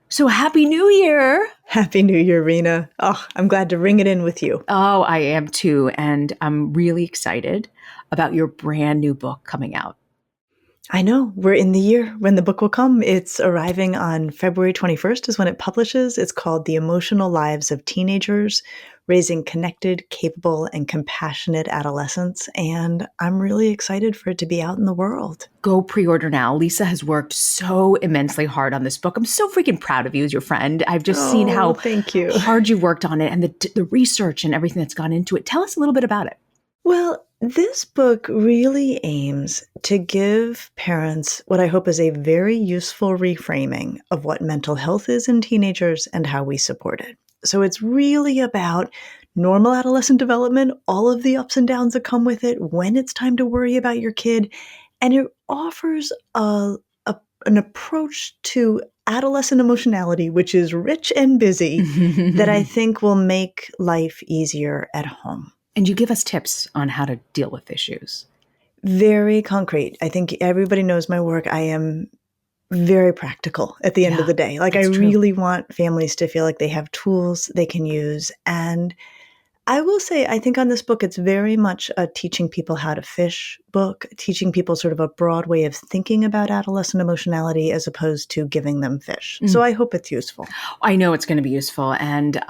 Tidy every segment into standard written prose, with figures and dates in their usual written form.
So happy New Year. Happy New Year, Reena. Oh, I'm glad to ring it in with you. Oh, I am too. And I'm really excited about your brand new book coming out. I know we're in the year when the book will come. It's arriving on February 21st is when it publishes. It's called The Emotional Lives of Teenagers, Raising Connected, Capable, and Compassionate Adolescents. And I'm really excited for it to be out in the world. Go pre-order now. Lisa has worked so immensely hard on this book. I'm so freaking proud of you as your friend. I've just seen Oh, how thank you. hard you worked on it and the research and everything that's gone into it. Tell us a little bit about it. Well, this book really aims to give parents what I hope is a very useful reframing of what mental health is in teenagers and how we support it. So it's really about normal adolescent development, all of the ups and downs that come with it, when it's time to worry about your kid. And it offers an approach to adolescent emotionality, which is rich and busy, that I think will make life easier at home. And you give us tips on how to deal with issues. Very concrete. I think everybody knows my work. I am very practical at the end of the day. Like I really want families to feel like they have tools they can use. And I will say, I think on this book, it's very much a teaching people how to fish book, teaching people sort of a broad way of thinking about adolescent emotionality as opposed to giving them fish. So I hope it's useful. I know it's going to be useful. And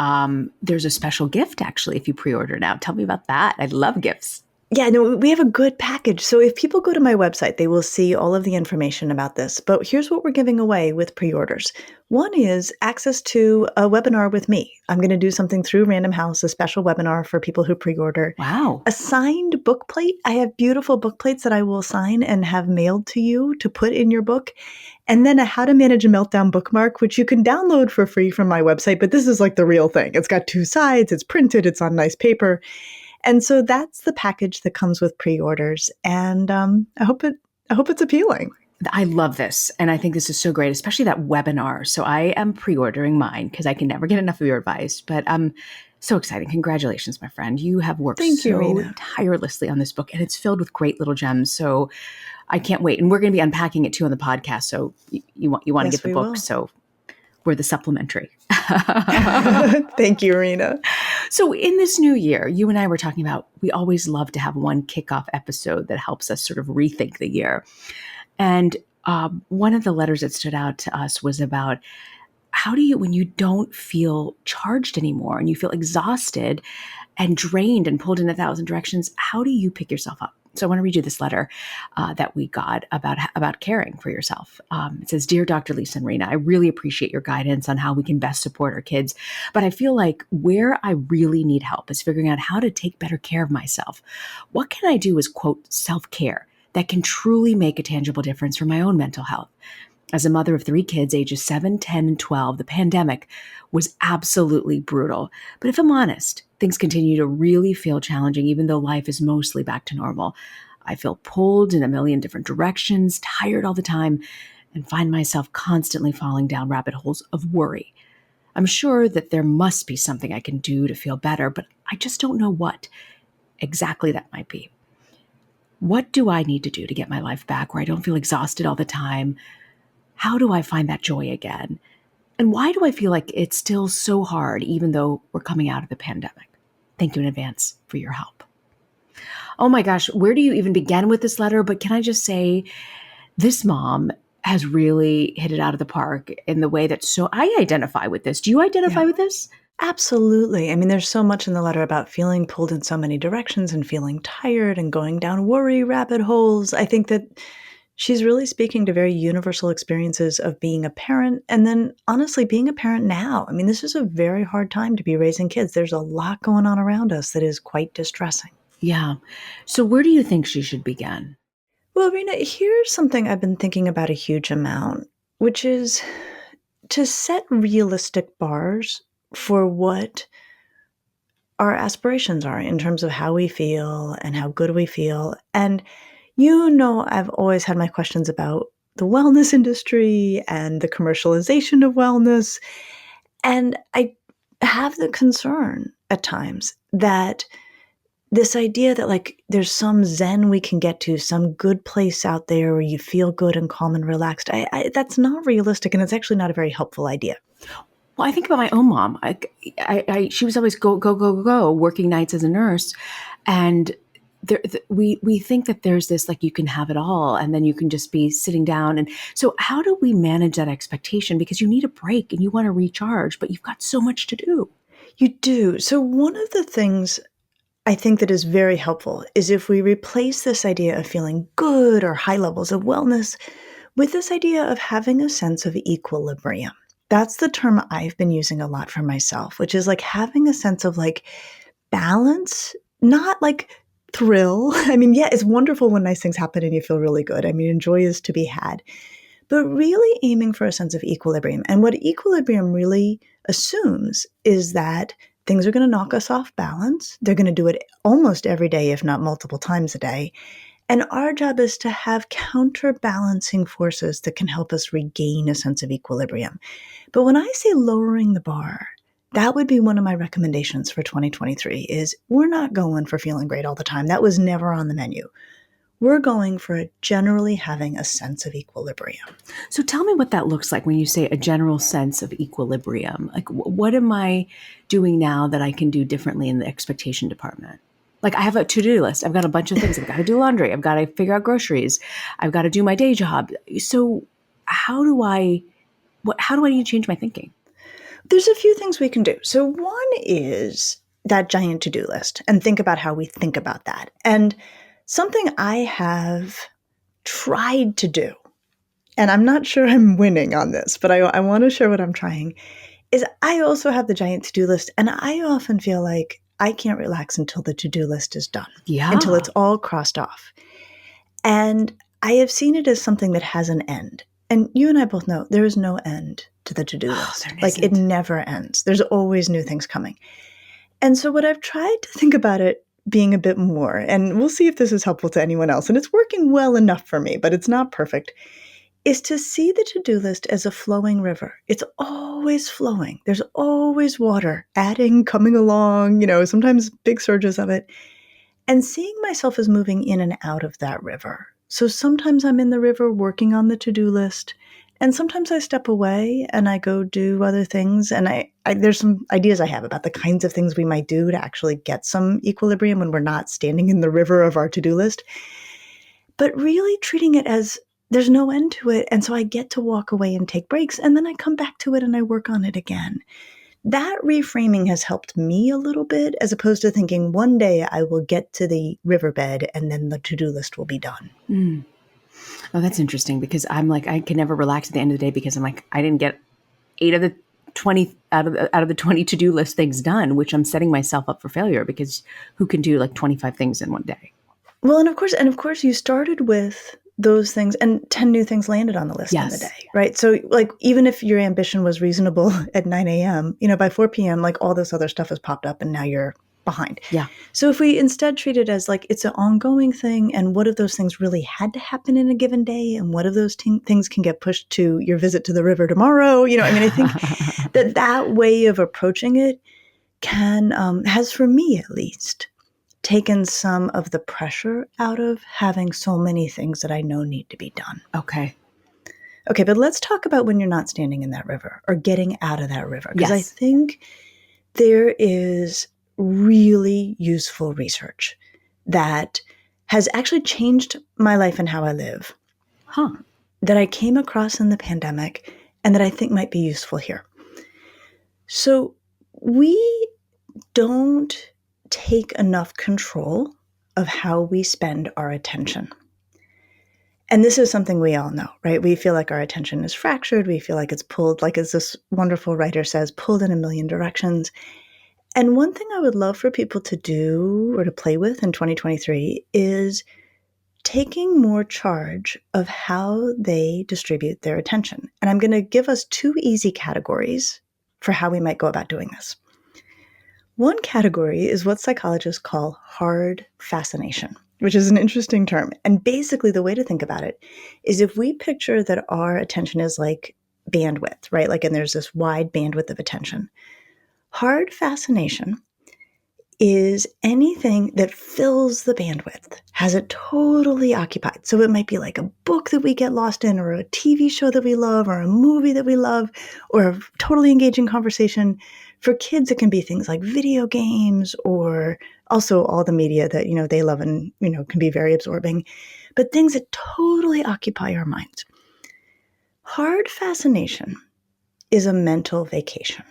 there's a special gift, actually, if you pre-order now. Tell me about that. I love gifts. Yeah, no, we have a good package. So if people go to my website, they will see all of the information about this. But here's what we're giving away with pre-orders. One is access to a webinar with me. I'm going to do something through Random House, a special webinar for people who pre-order. Wow. A signed book plate. I have beautiful book plates that I will sign and have mailed to you to put in your book. And then a How to Manage a Meltdown bookmark, which you can download for free from my website. But this is like the real thing. It's got two sides. It's printed. It's on nice paper. And so that's the package that comes with pre-orders, and I hope it's appealing. I love this, and I think this is so great, especially that webinar. So I am pre-ordering mine because I can never get enough of your advice. But so exciting! Congratulations, my friend. You have worked so tirelessly on this book, and it's filled with great little gems. So I can't wait, and we're going to be unpacking it too on the podcast. So you want to get the book, so we're the supplementary. Thank you, Reena. So in this new year, you and I were talking about, we always love to have one kickoff episode that helps us sort of rethink the year. And one of the letters that stood out to us was about how do you, when you don't feel charged anymore and you feel exhausted and drained and pulled in 1,000 directions, how do you pick yourself up? So I want to read you this letter that we got about caring for yourself. It says, "Dear Dr. Lisa and Reena, I really appreciate your guidance on how we can best support our kids, but I feel like where I really need help is figuring out how to take better care of myself. What can I do as, quote, self-care that can truly make a tangible difference for my own mental health? As a mother of 3 kids, ages 7, 10, and 12, the pandemic was absolutely brutal. But if I'm honest, things continue to really feel challenging, even though life is mostly back to normal. I feel pulled in a million different directions, tired all the time, and find myself constantly falling down rabbit holes of worry. I'm sure that there must be something I can do to feel better, but I just don't know what exactly that might be. What do I need to do to get my life back where I don't feel exhausted all the time? How do I find that joy again? And why do I feel like it's still so hard, even though we're coming out of the pandemic? Thank you in advance for your help." Oh my gosh, where do you even begin with this letter? But can I just say, this mom has really hit it out of the park in the way that I identify with this. Do you identify with this? Absolutely. I mean, there's so much in the letter about feeling pulled in so many directions and feeling tired and going down worry rabbit holes. I think that she's really speaking to very universal experiences of being a parent and then honestly being a parent now. I mean, this is a very hard time to be raising kids. There's a lot going on around us that is quite distressing. Yeah. So where do you think she should begin? Well, Reena, here's something I've been thinking about a huge amount, which is to set realistic bars for what our aspirations are in terms of how we feel and how good we feel. And I've always had my questions about the wellness industry and the commercialization of wellness. And I have the concern at times that this idea that like there's some zen we can get to, some good place out there where you feel good and calm and relaxed, that's not realistic, and it's actually not a very helpful idea. Well, I think about my own mom. She was always go, go, go, go, working nights as a nurse. And we think that there's this, like, you can have it all and then you can just be sitting down. And so how do we manage that expectation? Because you need a break and you want to recharge, but you've got so much to do. You do. So one of the things I think that is very helpful is if we replace this idea of feeling good or high levels of wellness with this idea of having a sense of equilibrium. That's the term I've been using a lot for myself, which is like having a sense of like balance, not like thrill. I mean, yeah, it's wonderful when nice things happen and you feel really good. I mean, joy is to be had, but really aiming for a sense of equilibrium. And what equilibrium really assumes is that things are going to knock us off balance. They're going to do it almost every day, if not multiple times a day. And our job is to have counterbalancing forces that can help us regain a sense of equilibrium. But when I say lowering the bar, that would be one of my recommendations for 2023 is we're not going for feeling great all the time. That was never on the menu. We're going for generally having a sense of equilibrium. So tell me what that looks like when you say a general sense of equilibrium. Like, what am I doing now that I can do differently in the expectation department? Like, I have a to-do list. I've got a bunch of things. I've got to do laundry. I've got to figure out groceries. I've got to do my day job. So how do I need to change my thinking? There's a few things we can do. So one is that giant to-do list and think about how we think about that. And something I have tried to do, and I'm not sure I'm winning on this, but I want to share what I'm trying, is I also have the giant to-do list, and I often feel like I can't relax until the to-do list is done, until it's all crossed off. And I have seen it as something that has an end. And you and I both know there is no end to the to-do list. Like, it never ends. There's always new things coming. And so what I've tried to think about it being a bit more, and we'll see if this is helpful to anyone else, and it's working well enough for me, but it's not perfect, is to see the to-do list as a flowing river. It's always flowing. There's always water adding, coming along, sometimes big surges of it, and seeing myself as moving in and out of that river. So sometimes I'm in the river working on the to-do list, and sometimes I step away and I go do other things. And I there's some ideas I have about the kinds of things we might do to actually get some equilibrium when we're not standing in the river of our to-do list. But really treating it as there's no end to it. And so I get to walk away and take breaks, and then I come back to it and I work on it again. That reframing has helped me a little bit, as opposed to thinking one day I will get to the riverbed and then the to-do list will be done. Mm. Oh, that's interesting, because I'm like, I can never relax at the end of the day because I'm like, I didn't get 8 of the 20 out of the 20 to-do list things done, which I'm setting myself up for failure, because who can do like 25 things in one day? Well, and of course you started with those things and 10 new things landed on the list in the day, right? So like, even if your ambition was reasonable at 9 a.m., by 4 p.m., like all this other stuff has popped up and now you're behind. Yeah. So if we instead treat it as like it's an ongoing thing, and what of those things really had to happen in a given day, and what of those things can get pushed to your visit to the river tomorrow, I think that way of approaching it can, has for me at least, taken some of the pressure out of having so many things that I know need to be done. Okay, but let's talk about when you're not standing in that river or getting out of that river. Because yes. I think there is really useful research that has actually changed my life and how I live. That I came across in the pandemic and that I think might be useful here. So we don't take enough control of how we spend our attention. And this is something we all know, right? We feel like our attention is fractured. We feel like it's pulled, like as this wonderful writer says, pulled in a million directions. And one thing I would love for people to do or to play with in 2023 is taking more charge of how they distribute their attention. And I'm going to give us 2 easy categories for how we might go about doing this. One category is what psychologists call hard fascination, which is an interesting term. And basically the way to think about it is, if we picture that our attention is like bandwidth, right? Like, and there's this wide bandwidth of attention. Hard fascination is anything that fills the bandwidth, has it totally occupied. So it might be like a book that we get lost in, or a TV show that we love, or a movie that we love, or a totally engaging conversation. For kids, it can be things like video games, or also all the media that, they love and, can be very absorbing, but things that totally occupy our minds. Hard fascination is a mental vacation.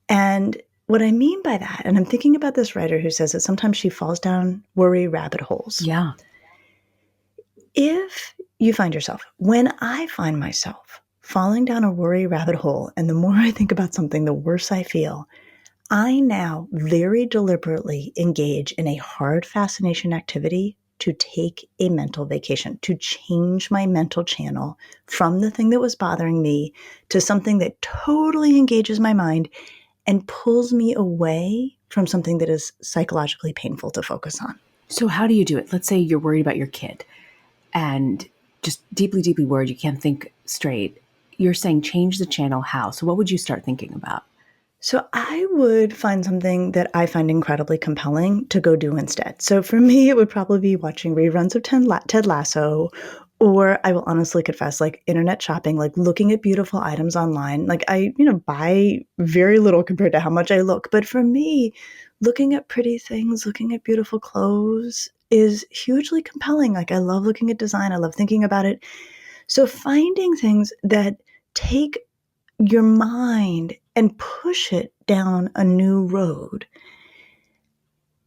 And what I mean by that, and I'm thinking about this writer who says that sometimes she falls down worry rabbit holes. Yeah. If you find yourself, when I find myself falling down a worry rabbit hole, and the more I think about something, the worse I feel, I now very deliberately engage in a hard fascination activity to take a mental vacation, to change my mental channel from the thing that was bothering me to something that totally engages my mind and pulls me away from something that is psychologically painful to focus on. So how do you do it? Let's say you're worried about your kid and just deeply, deeply worried, you can't think straight. You're saying change the channel. How? So what would you start thinking about? So I would find something that I find incredibly compelling to go do instead. So for me, it would probably be watching reruns of Ted Lasso, or I will honestly confess, like internet shopping, like looking at beautiful items online. Like I, buy very little compared to how much I look. But for me, looking at pretty things, looking at beautiful clothes is hugely compelling. Like I love looking at design. I love thinking about it. So finding things that take your mind and push it down a new road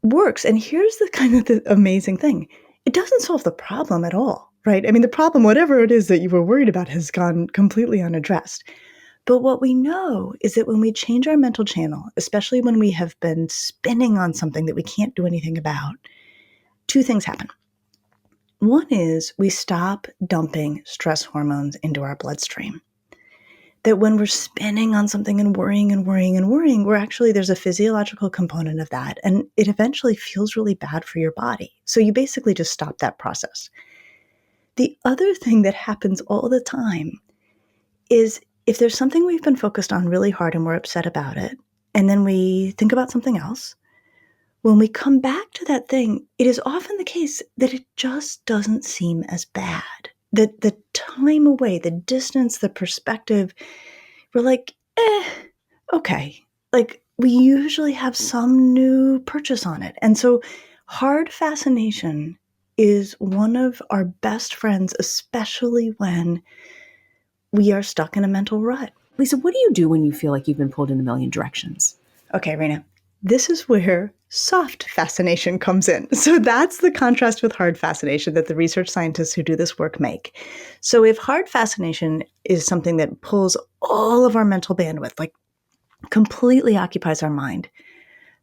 works. And here's the kind of the amazing thing. It doesn't solve the problem at all, right? I mean, the problem, whatever it is that you were worried about, has gone completely unaddressed. But what we know is that when we change our mental channel, especially when we have been spinning on something that we can't do anything about, two things happen. One is we stop dumping stress hormones into our bloodstream. That when we're spinning on something and worrying and worrying and worrying, there's a physiological component of that. And it eventually feels really bad for your body. So you basically just stop that process. The other thing that happens all the time is if there's something we've been focused on really hard and we're upset about it, and then we think about something else, when we come back to that thing, it is often the case that it just doesn't seem as bad. That the time away, the distance, the perspective, we're like, okay. Like we usually have some new purchase on it. And so hard fascination is one of our best friends, especially when we are stuck in a mental rut. Lisa, what do you do when you feel like you've been pulled in a million directions? Okay, Reena, this is where soft fascination comes in. So that's the contrast with hard fascination that the research scientists who do this work make. So if hard fascination is something that pulls all of our mental bandwidth, like completely occupies our mind,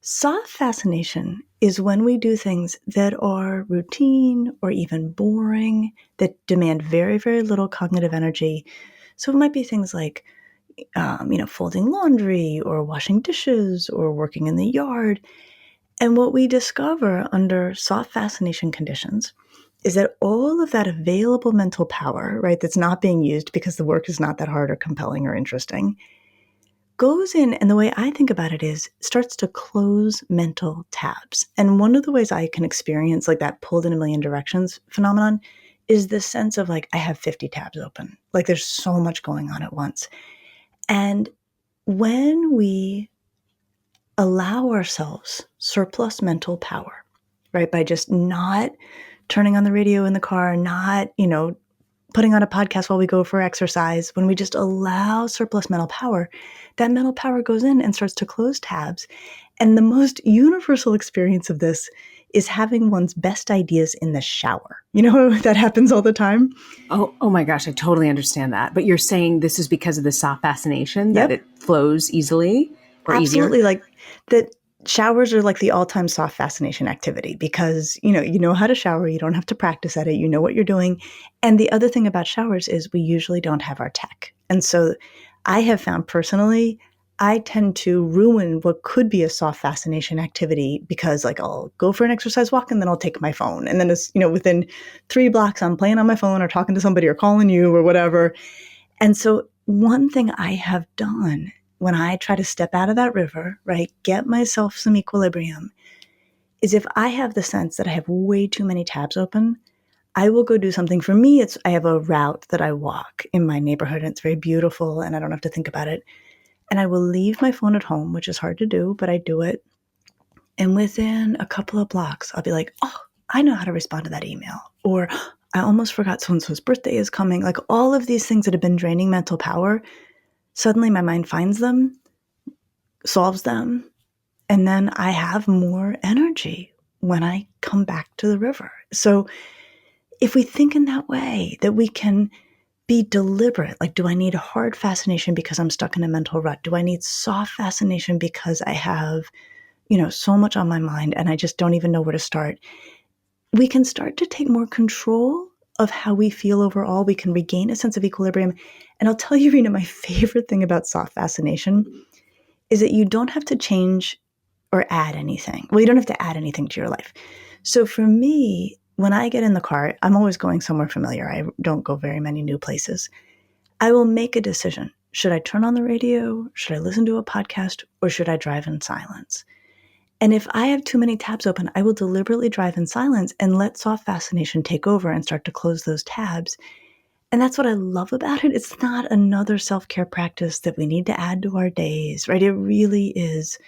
soft fascination is when we do things that are routine or even boring, that demand very, very little cognitive energy. So it might be things like folding laundry or washing dishes or working in the yard. And what we discover under soft fascination conditions is that all of that available mental power, right, that's not being used because the work is not that hard or compelling or interesting, goes in, and the way I think about it is starts to close mental tabs. And one of the ways I can experience like that pulled in a million directions phenomenon is this sense of like, I have 50 tabs open. Like there's so much going on at once. And when we allow ourselves surplus mental power, right, by just not turning on the radio in the car, not, putting on a podcast while we go for exercise, when we just allow surplus mental power, that mental power goes in and starts to close tabs. And the most universal experience of this is having one's best ideas in the shower. That happens all the time. Oh my gosh, I totally understand that. But you're saying this is because of the soft fascination that Yep. it flows easily or Absolutely. easier? Like that showers are like the all-time soft fascination activity because, you know how to shower, you don't have to practice at it, you know what you're doing. And the other thing about showers is we usually don't have our tech. And so I have found personally, I tend to ruin what could be a soft fascination activity because like I'll go for an exercise walk and then I'll take my phone. And then it's, within 3 blocks, I'm playing on my phone or talking to somebody or calling you or whatever. And so one thing I have done when I try to step out of that river, right, get myself some equilibrium, is if I have the sense that I have way too many tabs open, I will go do something. For me, I have a route that I walk in my neighborhood, and it's very beautiful, and I don't have to think about it. And I will leave my phone at home, which is hard to do, but I do it. And within a couple of blocks, I'll be like, oh, I know how to respond to that email. Or I almost forgot so-and-so's birthday is coming. Like all of these things that have been draining mental power, suddenly my mind finds them, solves them, and then I have more energy when I come back to the river. So if we think in that way, that we can be deliberate, like, do I need hard fascination because I'm stuck in a mental rut? Do I need soft fascination because I have, so much on my mind and I just don't even know where to start? We can start to take more control of how we feel overall. We can regain a sense of equilibrium. And I'll tell you, Reena, my favorite thing about soft fascination is that you don't have to change or add anything. Well, you don't have to add anything to your life. So for me, when I get in the car, I'm always going somewhere familiar. I don't go very many new places. I will make a decision. Should I turn on the radio? Should I listen to a podcast? Or should I drive in silence? And if I have too many tabs open, I will deliberately drive in silence and let soft fascination take over and start to close those tabs. And that's what I love about it. It's not another self-care practice that we need to add to our days, right? It really is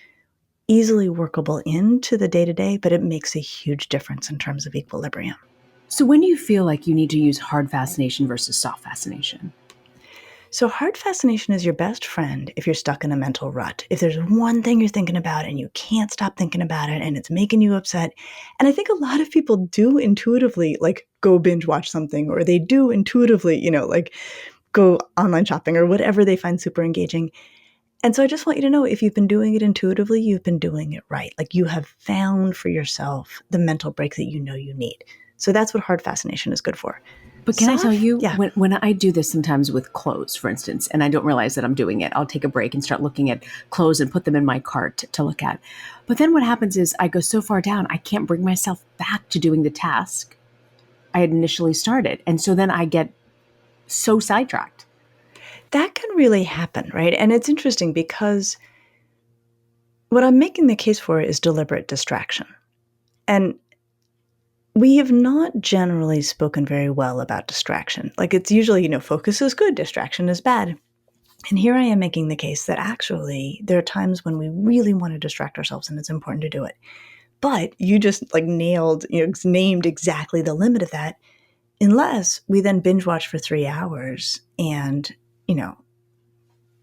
easily workable into the day-to-day, but it makes a huge difference in terms of equilibrium. So when do you feel like you need to use hard fascination versus soft fascination? So hard fascination is your best friend if you're stuck in a mental rut. If there's one thing you're thinking about and you can't stop thinking about it and it's making you upset. And I think a lot of people do intuitively like go binge watch something, or they do intuitively, like go online shopping or whatever they find super engaging. And so I just want you to know, if you've been doing it intuitively, you've been doing it right. Like you have found for yourself the mental break that you know you need. So that's what hard fascination is good for. But can I tell you, Yeah. when I do this sometimes with clothes, for instance, and I don't realize that I'm doing it, I'll take a break and start looking at clothes and put them in my cart to look at. But then what happens is I go so far down, I can't bring myself back to doing the task I had initially started. And so then I get so sidetracked. That can really happen, right? And it's interesting because what I'm making the case for is deliberate distraction. And we have not generally spoken very well about distraction. Like it's usually, focus is good, distraction is bad. And here I am making the case that actually there are times when we really want to distract ourselves and it's important to do it. But you just like named exactly the limit of that, unless we then binge watch for 3 hours and,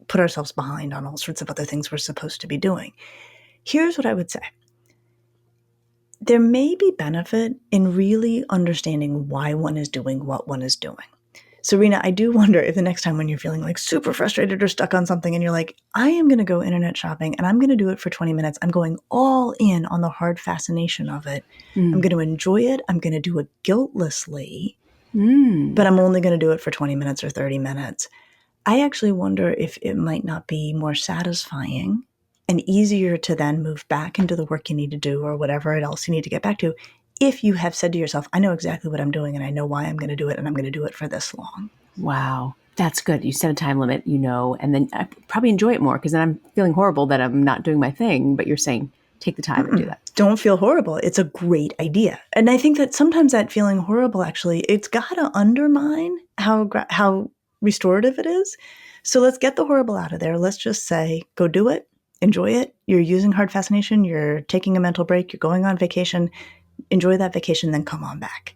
put ourselves behind on all sorts of other things we're supposed to be doing. Here's what I would say. There may be benefit in really understanding why one is doing what one is doing. So, Reena, I do wonder if the next time when you're feeling like super frustrated or stuck on something and you're like, I am going to go internet shopping and I'm going to do it for 20 minutes. I'm going all in on the hard fascination of it. I'm going to enjoy it. I'm going to do it guiltlessly, but I'm only going to do it for 20 minutes or 30 minutes. I actually wonder if it might not be more satisfying and easier to then move back into the work you need to do or whatever else you need to get back to if you have said to yourself, I know exactly what I'm doing and I know why I'm going to do it and I'm going to do it for this long. Wow. That's good. You set a time limit, and then I probably enjoy it more because then I'm feeling horrible that I'm not doing my thing, but you're saying take the time and do that. Don't feel horrible. It's a great idea. And I think that sometimes that feeling horrible, actually, it's got to undermine how restorative it is. So let's get the horrible out of there. Let's just say, go do it, enjoy it. You're using hard fascination. You're taking a mental break. You're going on vacation. Enjoy that vacation, then come on back.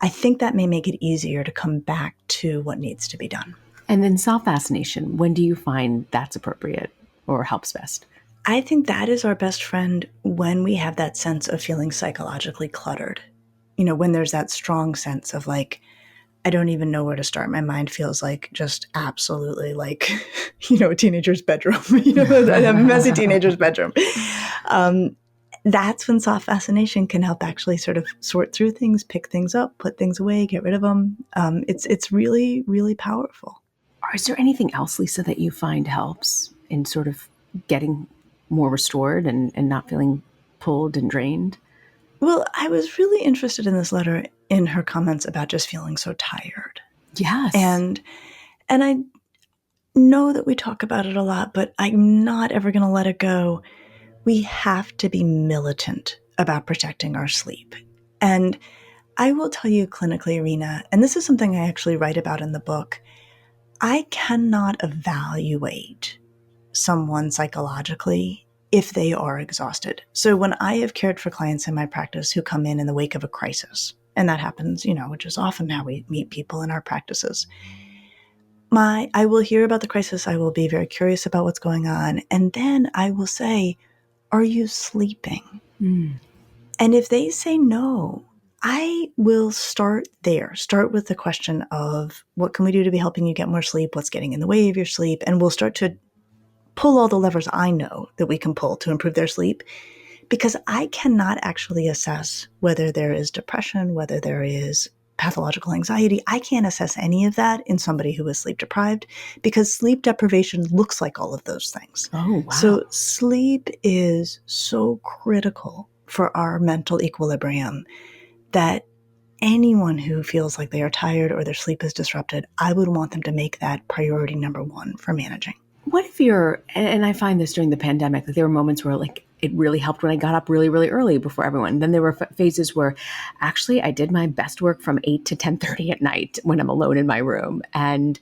I think that may make it easier to come back to what needs to be done. And then soft fascination, when do you find that's appropriate or helps best? I think that is our best friend when we have that sense of feeling psychologically cluttered. When there's that strong sense of like, I don't even know where to start. My mind feels like just absolutely like, a teenager's bedroom, a messy teenager's bedroom. That's when soft fascination can help actually sort of sort through things, pick things up, put things away, get rid of them. It's really, really powerful. Is there anything else, Lisa, that you find helps in sort of getting more restored and not feeling pulled and drained? Well, I was really interested in this letter in her comments about just feeling so tired. Yes. And I, know that we talk about it a lot, but I'm not ever going to let it go. We have to be militant about protecting our sleep. And I will tell you clinically, Reena, and this is something I actually write about in the book, I cannot evaluate someone psychologically if they are exhausted. So when I have cared for clients in my practice who come in the wake of a crisis, and that happens, which is often how we meet people in our practices, I will hear about the crisis. I will be very curious about what's going on. And then I will say, are you sleeping? And if they say no, I will start there. Start with the question of what can we do to be helping you get more sleep? What's getting in the way of your sleep? And we'll start to pull all the levers I know that we can pull to improve their sleep, because I cannot actually assess whether there is depression, whether there is pathological anxiety. I can't assess any of that in somebody who is sleep deprived, because sleep deprivation looks like all of those things. Oh, wow. So sleep is so critical for our mental equilibrium that anyone who feels like they are tired or their sleep is disrupted, I would want them to make that priority number one for managing. What if and I find this during the pandemic, that there were moments where it really helped when I got up really, really early before everyone. Then there were phases where actually I did my best work from 8 to 10:30 at night when I'm alone in my room. And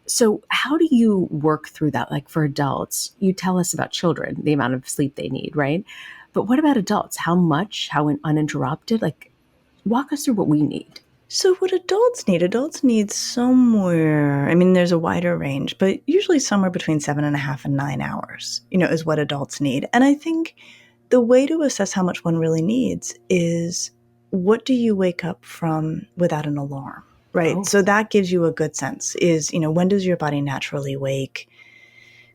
so how do you work through that? Like for adults, you tell us about children, the amount of sleep they need, right? But what about adults? How much? How uninterrupted? Walk us through what we need. So what adults need somewhere, there's a wider range, but usually somewhere between 7.5 and 9 hours, is what adults need. And I think the way to assess how much one really needs is, what do you wake up from without an alarm, right? Oh. So that gives you a good sense is, when does your body naturally wake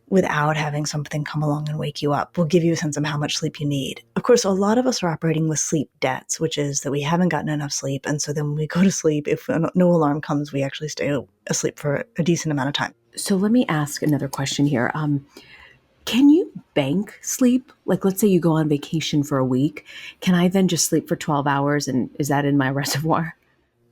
without having something come along and wake you up? Will give you a sense of how much sleep you need. Of course, a lot of us are operating with sleep debts, which is that we haven't gotten enough sleep. And so then when we go to sleep, if no alarm comes, we actually stay asleep for a decent amount of time. So let me ask another question here. Can you bank sleep? Like, let's say you go on vacation for a week. Can I then just sleep for 12 hours? And is that in my reservoir?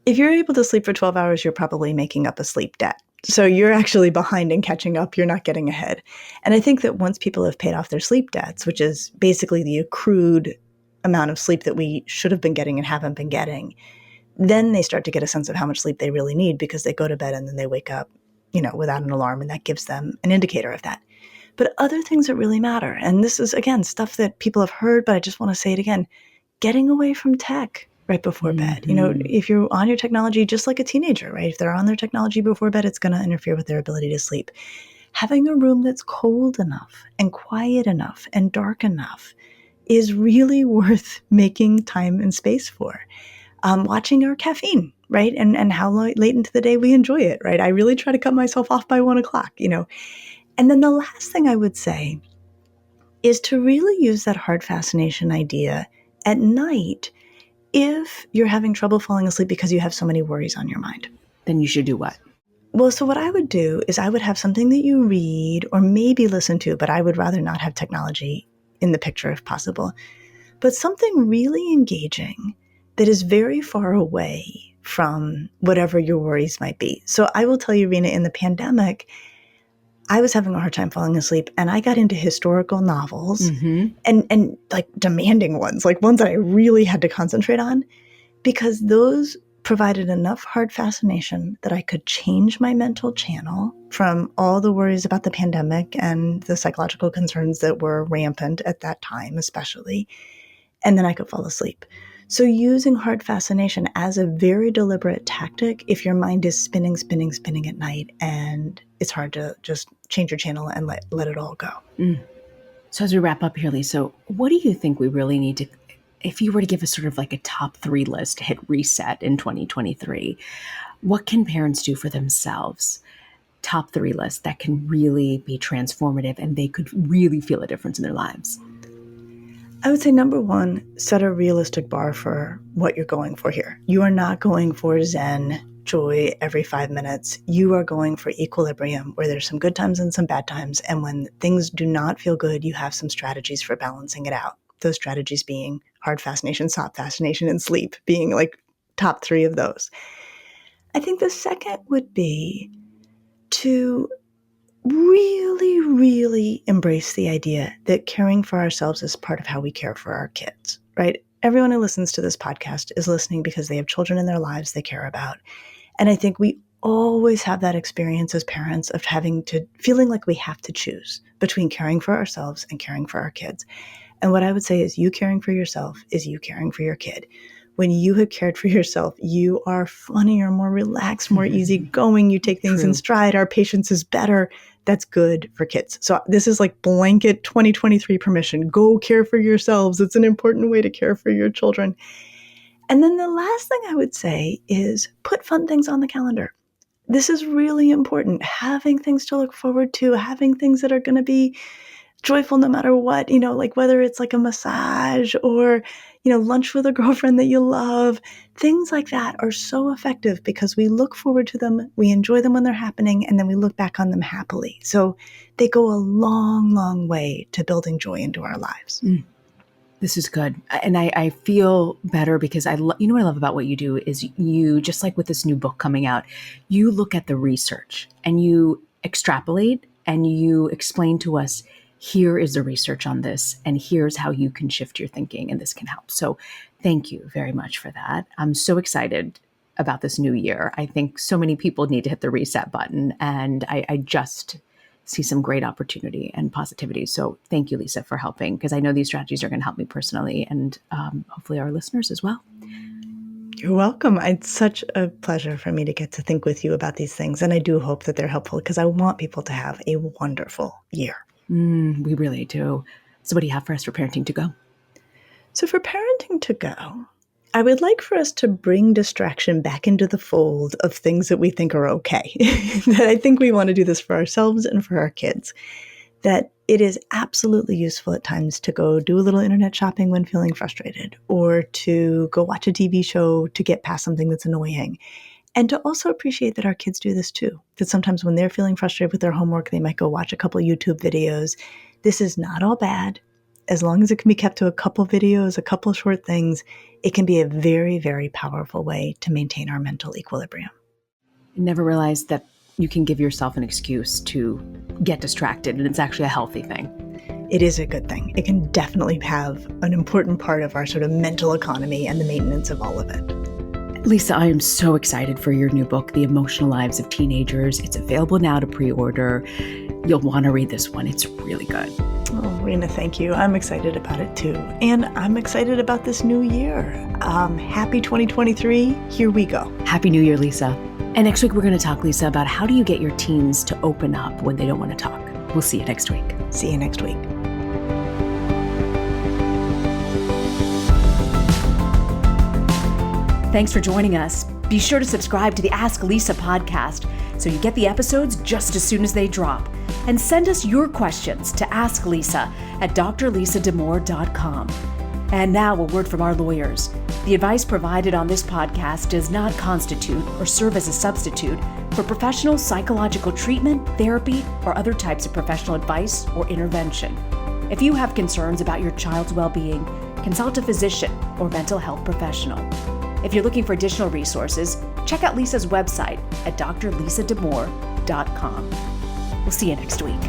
If you're able to sleep for 12 hours, you're probably making up a sleep debt. So you're actually behind and catching up. You're not getting ahead. And I think that once people have paid off their sleep debts, which is basically the accrued amount of sleep that we should have been getting and haven't been getting, then they start to get a sense of how much sleep they really need, because they go to bed and then they wake up, without an alarm, and that gives them an indicator of that. But other things that really matter, and this is, again, stuff that people have heard, but I just want to say it again, getting away from tech right before bed. If you're on your technology, just like a teenager, right? If they're on their technology before bed, it's going to interfere with their ability to sleep. Having a room that's cold enough and quiet enough and dark enough is really worth making time and space for. Watching our caffeine, right? And how late into the day we enjoy it, right? I really try to cut myself off by 1:00, And then the last thing I would say is to really use that hard fascination idea at night. If you're having trouble falling asleep because you have so many worries on your mind, then you should do what? Well, so what I would do is I would have something that you read or maybe listen to, but I would rather not have technology in the picture if possible, but something really engaging that is very far away from whatever your worries might be. So I will tell you, Reena, in the pandemic, I was having a hard time falling asleep, and I got into historical novels and like demanding ones, like ones that I really had to concentrate on, because those provided enough hard fascination that I could change my mental channel from all the worries about the pandemic and the psychological concerns that were rampant at that time, especially, and then I could fall asleep. So using hard fascination as a very deliberate tactic, if your mind is spinning at night and it's hard to just change your channel and let it all go. So as we wrap up here, Lisa, what do you think we really need to, if you were to give us sort of like a top 3 list to hit reset in 2023, what can parents do for themselves? Top 3 list that can really be transformative and they could really feel a difference in their lives. I would say number 1, set a realistic bar for what you're going for here. You are not going for Zen joy every 5 minutes. You are going for equilibrium, where there's some good times and some bad times. And when things do not feel good, you have some strategies for balancing it out. Those strategies being hard fascination, soft fascination, and sleep being like top 3 of those. I think the second would be to really, really embrace the idea that caring for ourselves is part of how we care for our kids, right? Everyone who listens to this podcast is listening because they have children in their lives they care about. And I think we always have that experience as parents of feeling like we have to choose between caring for ourselves and caring for our kids. And what I would say is you caring for yourself is you caring for your kid. When you have cared for yourself, you are funnier, more relaxed, more easygoing. You take things in stride. Our patience is better. That's good for kids. So this is like blanket 2023 permission. Go care for yourselves. It's an important way to care for your children. And then the last thing I would say is put fun things on the calendar. This is really important. Having things to look forward to, having things that are going to be joyful no matter what, like whether it's like a massage or, lunch with a girlfriend that you love, things like that are so effective because we look forward to them, we enjoy them when they're happening, and then we look back on them happily. So they go a long, long way to building joy into our lives. This is good. And I feel better because what I love about what you do is you, just like with this new book coming out, you look at the research and you extrapolate and you explain to us, here is the research on this, and here's how you can shift your thinking, and this can help. So thank you very much for that. I'm so excited about this new year. I think so many people need to hit the reset button, and I just see some great opportunity and positivity. So thank you, Lisa, for helping, because I know these strategies are going to help me personally and hopefully our listeners as well. You're welcome. It's such a pleasure for me to get to think with you about these things. And I do hope that they're helpful because I want people to have a wonderful year. We really do. So what do you have for us for Parenting to Go? So for Parenting to Go, I would like for us to bring distraction back into the fold of things that we think are okay. That I think we want to do this for ourselves and for our kids. That it is absolutely useful at times to go do a little internet shopping when feeling frustrated, or to go watch a TV show to get past something that's annoying. And to also appreciate that our kids do this too. That sometimes when they're feeling frustrated with their homework, they might go watch a couple YouTube videos. This is not all bad. As long as it can be kept to a couple videos, a couple short things, it can be a very, very powerful way to maintain our mental equilibrium. I never realized that you can give yourself an excuse to get distracted, and it's actually a healthy thing. It is a good thing. It can definitely have an important part of our sort of mental economy and the maintenance of all of it. Lisa, I am so excited for your new book, The Emotional Lives of Teenagers. It's available now to pre-order. You'll want to read this one. It's really good. Oh, Reena, thank you. I'm excited about it too. And I'm excited about this new year. Happy 2023. Here we go. Happy New Year, Lisa. And next week, we're going to talk, Lisa, about how do you get your teens to open up when they don't want to talk. We'll see you next week. See you next week. Thanks for joining us. Be sure to subscribe to the Ask Lisa podcast so you get the episodes just as soon as they drop. And send us your questions to asklisa@drlisadamore.com. And now a word from our lawyers. The advice provided on this podcast does not constitute or serve as a substitute for professional psychological treatment, therapy, or other types of professional advice or intervention. If you have concerns about your child's well-being, consult a physician or mental health professional. If you're looking for additional resources, check out Lisa's website at drlisadamore.com. We'll see you next week.